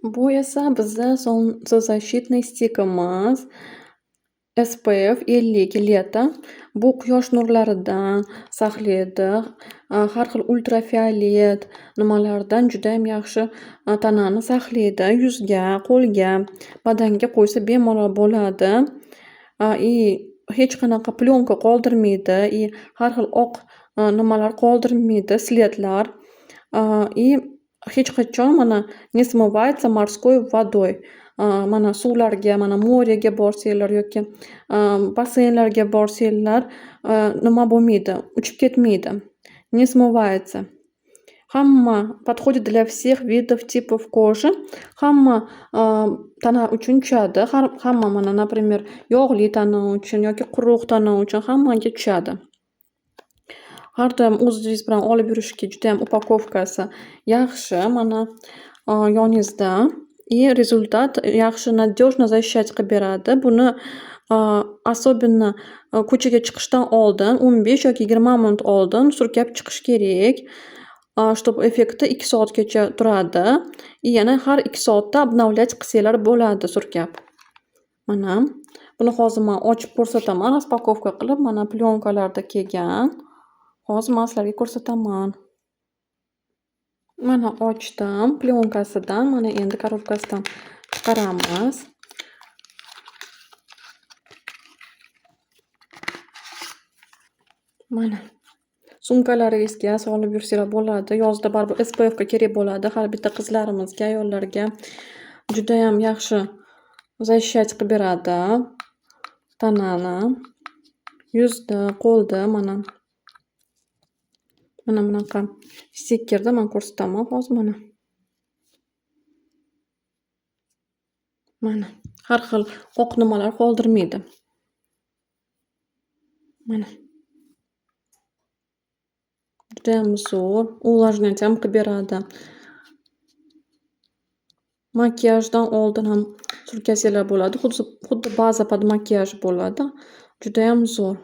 Bu esa bizda солнцезащитный stikimiz SPF 50 leta. Bu quyosh nurlaridan saqlaydi. Har xil ultrafiolet nimalardan judayam yaxshi tanani saqlaydi. Yuzga, qo'lga, badanga qo'ysa bemalol bo'ladi. И hech qanaqa plyonka qoldirmaydi. И har xil oq nimalar qoldirmaydi, sletlar. И hech qachon mana не смывается морской водой. Mana suvlarga, mana morega borsanglar yoki basseynlarga borsanglar nima bo'lmaydi, uchib ketmaydi. Не смывается. Hamma подходит для всех видов, типов кожи. Hamma tana uchun tushadi. Hamma mana, например, yog'li tana uchun yoki quruq tana uchun hammaga tushadi. Har doim o'zingiz bilan olib yurishga judayam upakovkasi yaxshi. Mana yoningizda. И rezultat yaxshi, надёжно защищать qilib beradi. Buni особенно ko'chaga chiqishdan oldin 15 yoki 20 minut oldin surkab chiqish kerak. Чтобы effekti 2 soatgacha turadi. И yana har 2 soatda обновлять qilsanglar bo'ladi surkab. Mana buni hozir men ochib ko'rsataman, raspakovka qilib. Mana plyonkalarda kelgan. Hozir men sizlarga ko'rsataman. Mana ochdim. Plyonkasidan mana endi korobkasidan chiqaramiz. Mana sumkalaringizga solib yursanglar bo'ladi. Yozda baribir SPF ga kerak bo'ladi. Har bitta qizlarimizga, ayollarga judayam yaxshi защищать qilib beradi tanani. Yuzda, qo'lda mana. Mana bunaqa stikerda men ko'rsataman hozir mana. Mana har xil oq nimalar qoldirmaydi. Mana. Judayam zo'r, увлажнять ham qilib beradi. Makiyajdan oldin ham surkasanglar bo'ladi. Xuddi baza под макияж bo'ladi. Judayam zo'r.